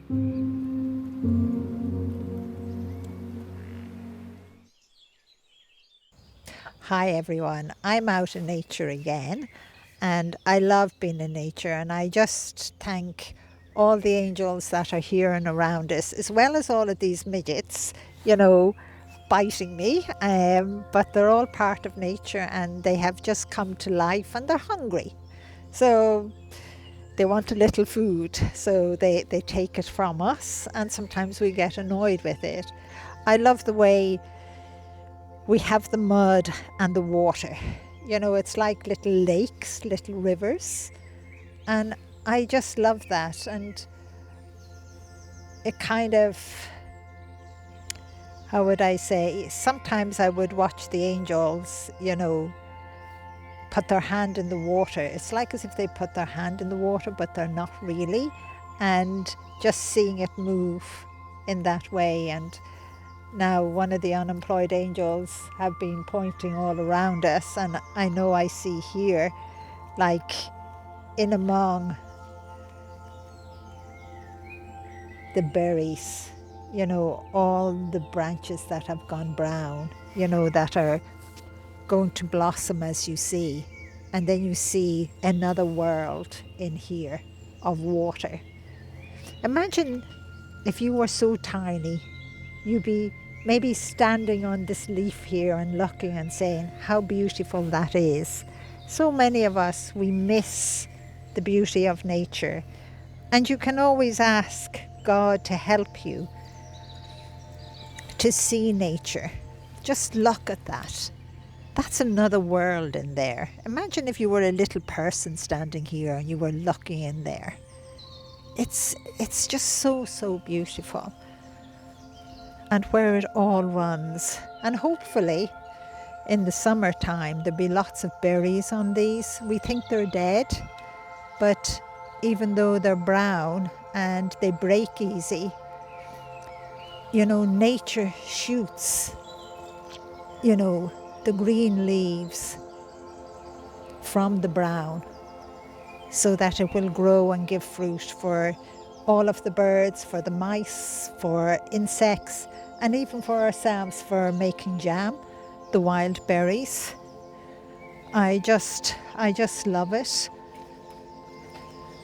Hi everyone, I'm out in nature again and I love being in nature, and I just thank all the angels that are here and around us, as well as all of these midgets, biting me, but they're all part of nature and they have just come to life and they're hungry. So they want a little food, so they take it from us, and sometimes we get annoyed with it. I love the way we have the mud and the water. It's like little lakes, little rivers. And I just love that. And it kind of, how would I say, sometimes I would watch the angels, put their hand in the water. It's like as if they put their hand in the water, but they're not really. And just seeing it move in that way. And now one of the unemployed angels have been pointing all around us, and I know I see here, like in among the berries, all the branches that have gone brown, that are going to blossom as you see. And then you see another world in here of water. Imagine if you were so tiny, you'd be maybe standing on this leaf here and looking and saying how beautiful that is. So many of us, we miss the beauty of nature. And you can always ask God to help you to see nature. Just look at that. That's another world in there. Imagine if you were a little person standing here and you were looking in there. It's just so beautiful. And where it all runs. And hopefully in the summertime there'll be lots of berries on these. We think they're dead, but even though they're brown and they break easy, nature shoots, the green leaves from the brown so that it will grow and give fruit for all of the birds, for the mice, for insects, and even for ourselves for making jam, the wild berries. I just love it.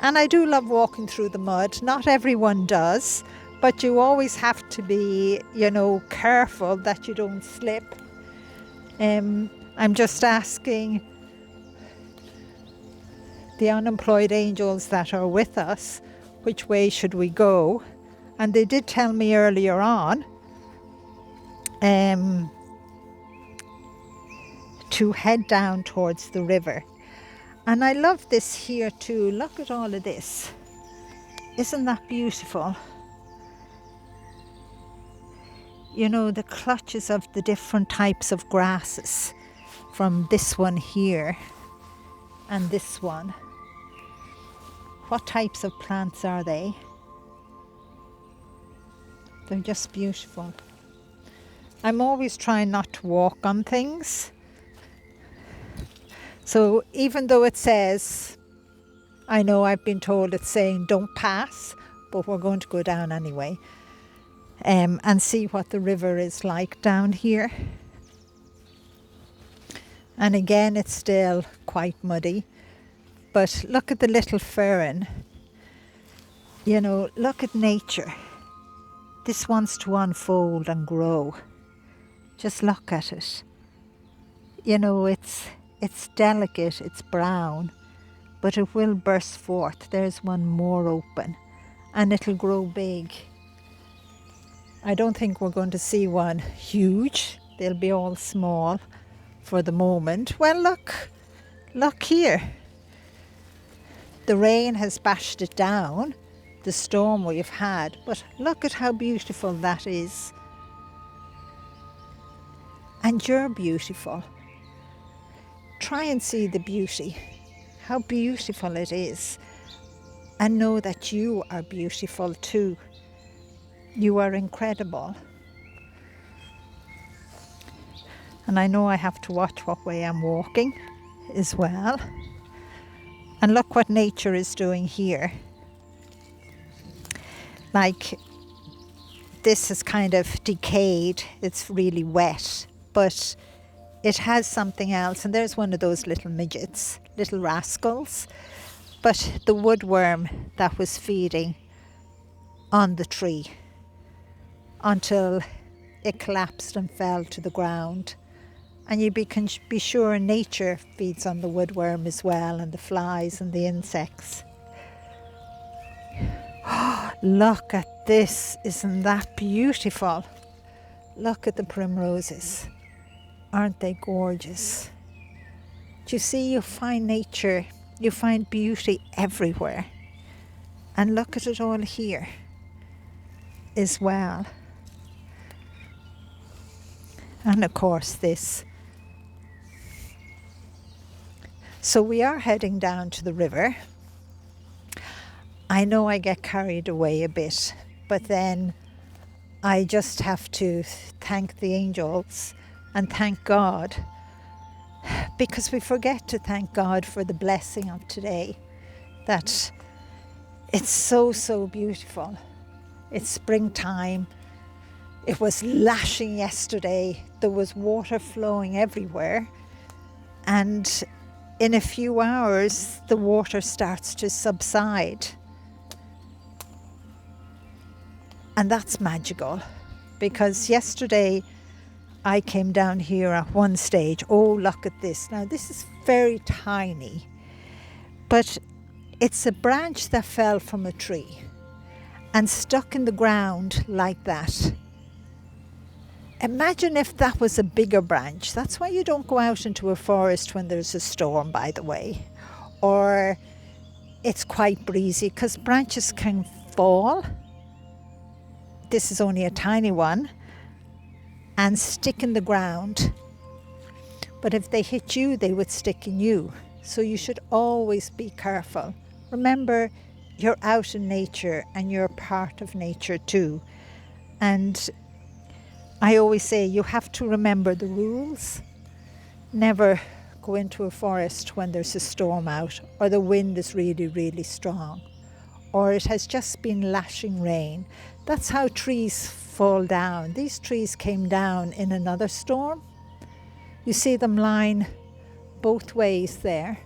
And I do love walking through the mud. Not everyone does, but you always have to be, careful that you don't slip. I'm just asking the unemployed angels that are with us, which way should we go? And they did tell me earlier on to head down towards the river. And I love this here too. Look at all of this. Isn't that beautiful? The clutches of the different types of grasses, from this one here and this one. What types of plants are they? They're just beautiful. I'm always trying not to walk on things. So even though it says, I know I've been told it's saying don't pass, but we're going to go down anyway, and see what the river is like down here. And again, it's still quite muddy, but look at the little fern. Look at nature. This wants to unfold and grow. Just look at it. It's delicate, it's brown, but it will burst forth. There's one more open, and it'll grow big. I don't think we're going to see one huge. They'll be all small for the moment. Well, look here. The rain has bashed it down, the storm we've had, but look at how beautiful that is. And you're beautiful. Try and see the beauty, how beautiful it is, and know that you are beautiful too. You are incredible. And I know I have to watch what way I'm walking as well. And look what nature is doing here. like this is kind of decayed, it's really wet, but it has something else. And there's one of those little midgets, little rascals. But the woodworm that was feeding on the tree until it collapsed and fell to the ground. And you can be sure nature feeds on the woodworm as well, and the flies and the insects. Look at this, isn't that beautiful? Look at the primroses. Aren't they gorgeous? Do you see, you find nature, you find beauty everywhere. And look at it all here as well. And of course this. So we are heading down to the river. I know I get carried away a bit, but then I just have to thank the angels and thank God, because we forget to thank God for the blessing of today, that it's so beautiful. It's springtime. It was lashing yesterday. There was water flowing everywhere. And in a few hours, the water starts to subside. And that's magical, because yesterday I came down here at one stage. Oh, look at this. Now, this is very tiny, but it's a branch that fell from a tree and stuck in the ground like that. Imagine if that was a bigger branch. That's why you don't go out into a forest when there's a storm, by the way, or it's quite breezy, because branches can fall. This is only a tiny one, and stick in the ground. But if they hit you, they would stick in you. So you should always be careful. Remember, you're out in nature and you're part of nature too. And I always say you have to remember the rules. Never go into a forest when there's a storm out, or the wind is really strong, or it has just been lashing rain. That's how trees fall down. These trees came down in another storm. You see them lying both ways there.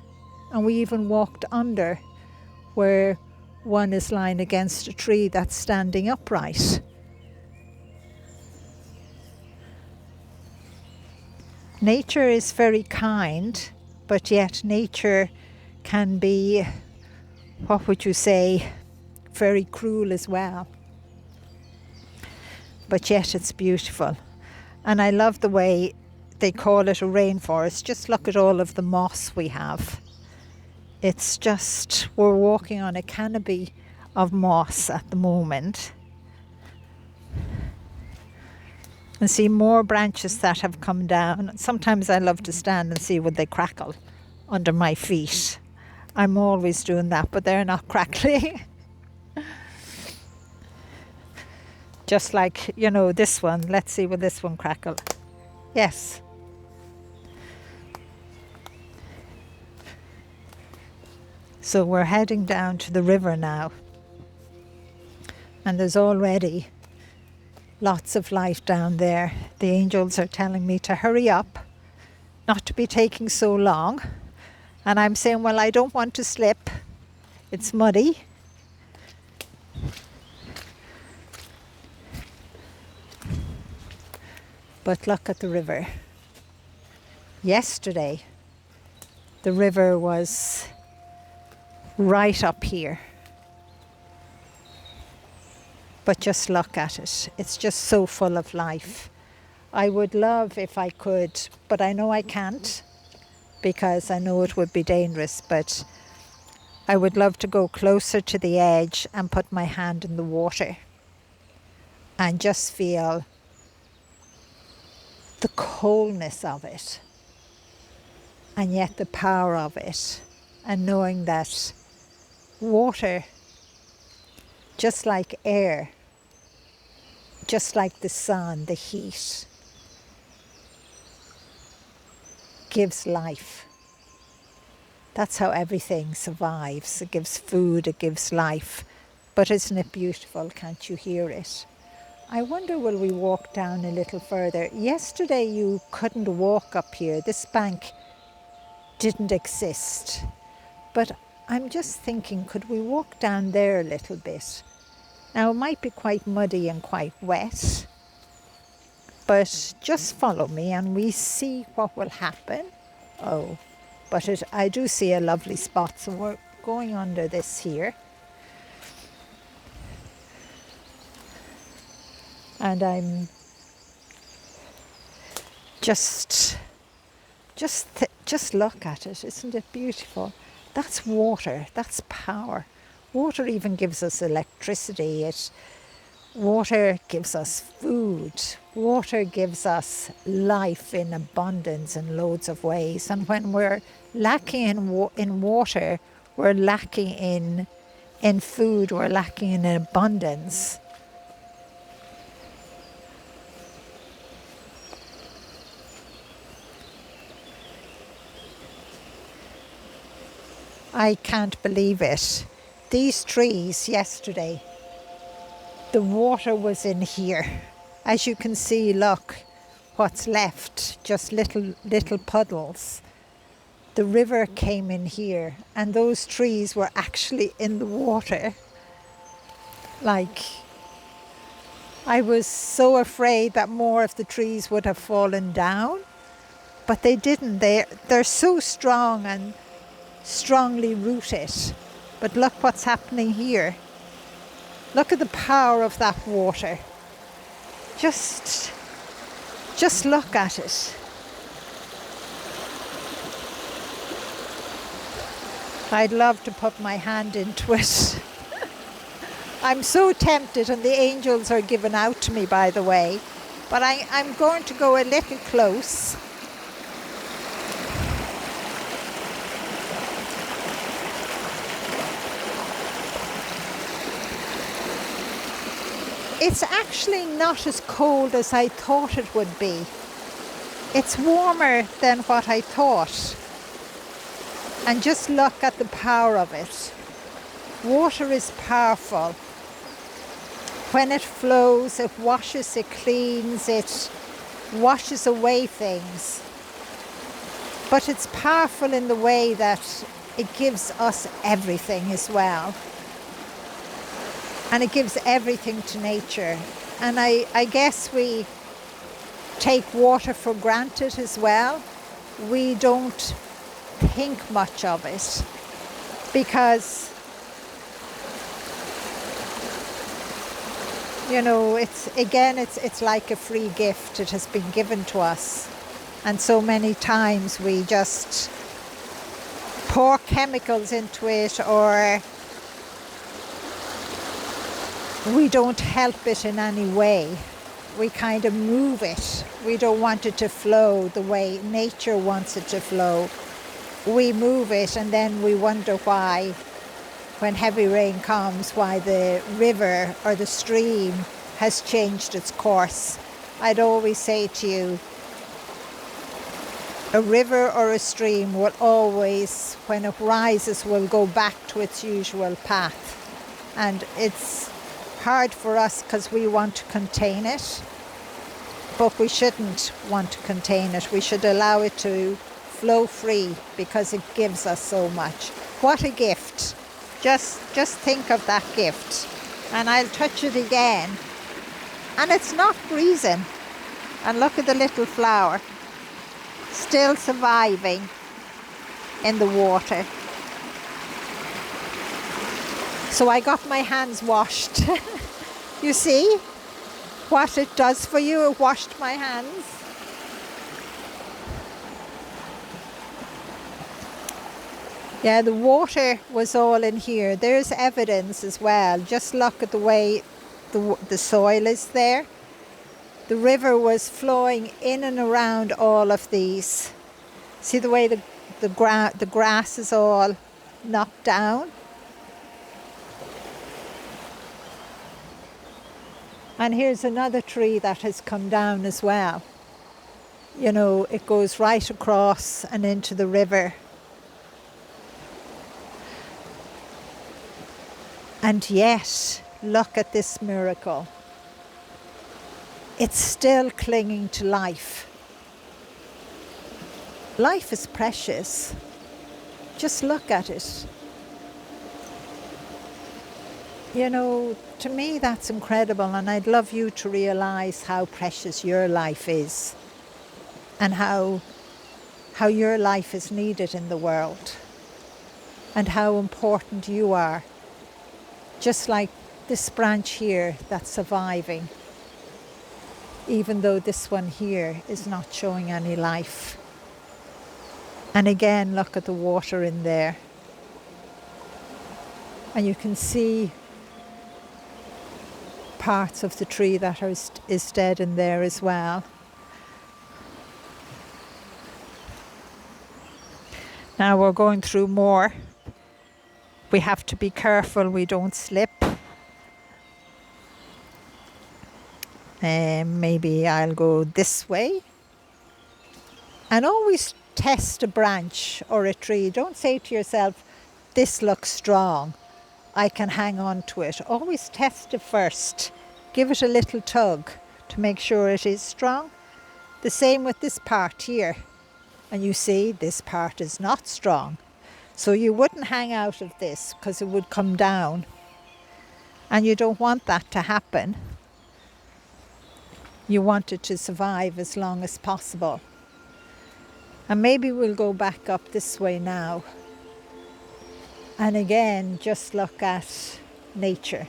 And we even walked under where one is lying against a tree that's standing upright. Nature is very kind, but yet nature can be, what would you say, very cruel as well. But yet it's beautiful. And I love the way they call it a rainforest. Just look at all of the moss we have. It's just, we're walking on a canopy of moss at the moment. And see more branches that have come down. Sometimes I love to stand and see would they crackle under my feet. I'm always doing that, but they're not crackling. Just like, this one. Let's see, will this one crackle? Yes. So we're heading down to the river now. And there's already lots of life down there. The angels are telling me to hurry up, not to be taking so long. And I'm saying, well, I don't want to slip. It's muddy. But look at the river. Yesterday, the river was right up here. But just look at it. It's just so full of life. I would love if I could, but I know I can't, because I know it would be dangerous, but I would love to go closer to the edge and put my hand in the water and just feel the coldness of it, and yet the power of it, and knowing that water, just like air, just like the sun, the heat, gives life. That's how everything survives. It gives food, it gives life. But isn't it beautiful? Can't you hear it? I wonder, will we walk down a little further? Yesterday you couldn't walk up here. This bank didn't exist. But I'm just thinking, could we walk down there a little bit? Now it might be quite muddy and quite wet, but just follow me and we see what will happen. Oh, but I do see a lovely spot, so we're going under this here. And I'm just look at it. Isn't it beautiful? That's water. That's power. Water even gives us electricity. Water gives us food. Water gives us life in abundance in loads of ways. And when we're lacking in water, we're lacking in food. We're lacking in abundance. I can't believe it. These trees yesterday, the water was in here. As you can see, look, what's left, just little puddles. The river came in here and those trees were actually in the water. Like, I was so afraid that more of the trees would have fallen down, but they didn't. They're so strong and strongly rooted. But look what's happening here. Look at the power of that water. Just look at it. I'd love to put my hand into it. I'm so tempted, and the angels are given out to me, by the way. But I'm going to go a little close. It's actually not as cold as I thought it would be. It's warmer than what I thought. And just look at the power of it. Water is powerful. When it flows, it washes, it cleans, it washes away things. But it's powerful in the way that it gives us everything as well. And it gives everything to nature. And I guess we take water for granted as well. We don't think much of it because, you know, it's like a free gift. It has been given to us. And so many times we just pour chemicals into it, or we don't help it in any way. We kind of move it. We don't want it to flow the way nature wants it to flow. We move it, and then we wonder why, when heavy rain comes, why the river or the stream has changed its course. I'd always say to you, a river or a stream will always, when it rises, will go back to its usual path. And it's hard for us because we want to contain it, but we shouldn't want to contain it. We should allow it to flow free because it gives us so much. What a gift. Just think of that gift. And I'll touch it again. And it's not freezing. And look at the little flower, still surviving in the water. So I got my hands washed. You see what it does for you? It washed my hands. Yeah, the water was all in here. There's evidence as well. Just look at the way the soil is there. The river was flowing in and around all of these. See the way the grass is all knocked down? And here's another tree that has come down as well. You know, it goes right across and into the river. And yet, look at this miracle. It's still clinging to life. Life is precious. Just look at it. You know, to me that's incredible, and I'd love you to realise how precious your life is and how your life is needed in the world and how important you are. Just like this branch here that's surviving, even though this one here is not showing any life. And again, look at the water in there. And you can see parts of the tree that is dead in there as well. Now we're going through more. We have to be careful we don't slip. Maybe I'll go this way. And always test a branch or a tree. Don't say to yourself, this looks strong, I can hang on to it. Always test it first. Give it a little tug to make sure it is strong. The same with this part here. And you see, this part is not strong. So you wouldn't hang out of this because it would come down. And you don't want that to happen. You want it to survive as long as possible. And maybe we'll go back up this way now. And again, just look at nature,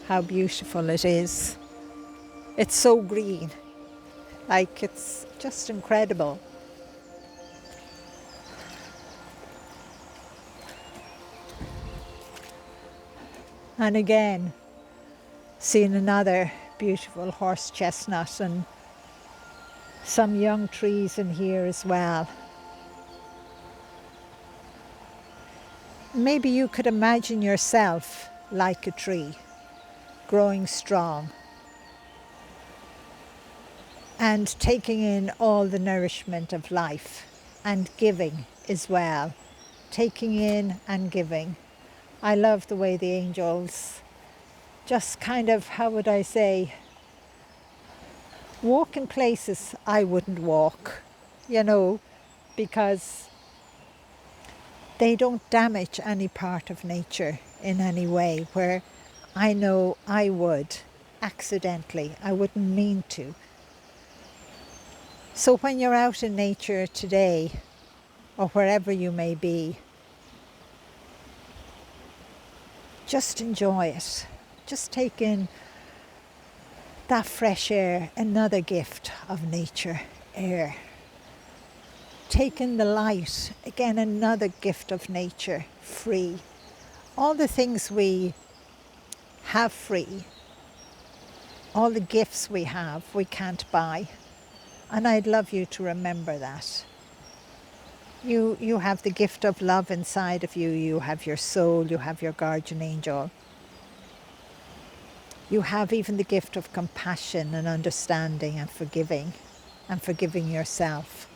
how beautiful it is. It's so green, like it's just incredible. And again, seeing another beautiful horse chestnut and some young trees in here as well. Maybe you could imagine yourself like a tree, growing strong and taking in all the nourishment of life and giving as well, taking in and giving. I love the way the angels just kind of, how would I say, walk in places I wouldn't walk, you know, because they don't damage any part of nature in any way, where I know I would accidentally, I wouldn't mean to. So when you're out in nature today, or wherever you may be, just enjoy it. Just take in that fresh air, another gift of nature, air. Take in the light, again another gift of nature, free. All the things we have free, all the gifts we have, we can't buy. And I'd love you to remember that. You have the gift of love inside of you. You have your soul, you have your guardian angel. You have even the gift of compassion and understanding and forgiving yourself.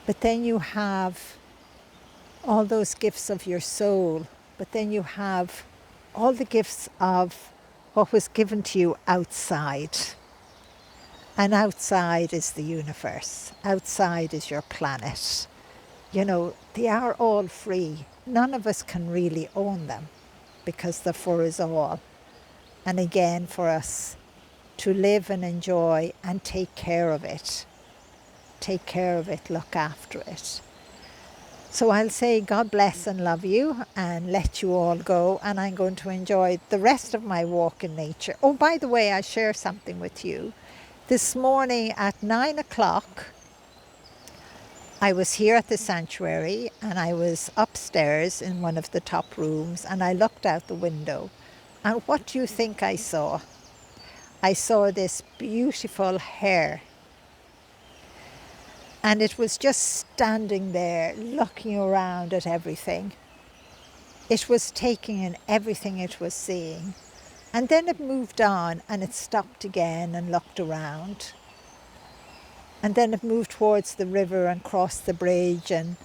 But then you have all those gifts of your soul, but then you have all the gifts of what was given to you outside. And outside is the universe. Outside is your planet. You know, they are all free. None of us can really own them because they're for us all. And again, for us to live and enjoy and take care of it. Take care of it, look after it. So I'll say God bless and love you and let you all go. And I'm going to enjoy the rest of my walk in nature. Oh, by the way, I'll share something with you. This morning at 9 o'clock, I was here at the sanctuary and I was upstairs in one of the top rooms and I looked out the window. And what do you think I saw? I saw this beautiful hare. And it was just standing there looking around at everything. It was taking in everything it was seeing. And then it moved on and it stopped again and looked around. And then it moved towards the river and crossed the bridge. And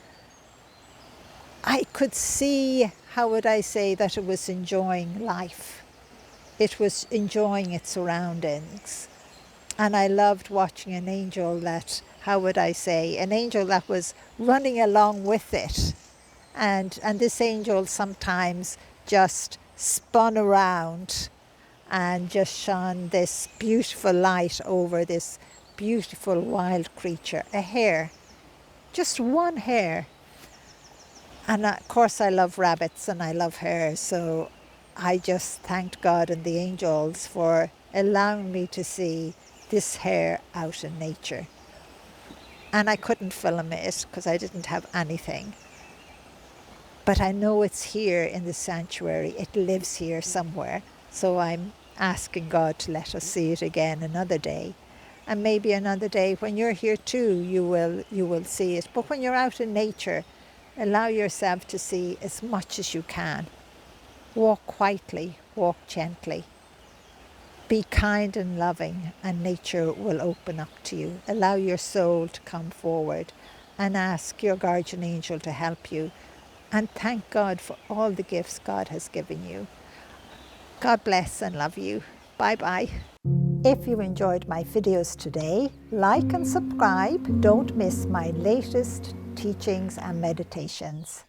I could see how would I say that it was enjoying life? It was enjoying its surroundings. And I loved watching an angel that, how would I say, an angel that was running along with it. And this angel sometimes just spun around and just shone this beautiful light over this beautiful wild creature, a hare, just one hare. And of course I love rabbits and I love hares, so I just thanked God and the angels for allowing me to see this hare out in nature. And I couldn't film it because I didn't have anything. But I know it's here in the sanctuary. It lives here somewhere. So I'm asking God to let us see it again another day. And maybe another day when you're here too, you will see it. But when you're out in nature, allow yourself to see as much as you can. Walk quietly, walk gently. Be kind and loving, and nature will open up to you. Allow your soul to come forward and ask your guardian angel to help you. And thank God for all the gifts God has given you. God bless and love you. Bye-bye. If you enjoyed my videos today, like and subscribe. Don't miss my latest teachings and meditations.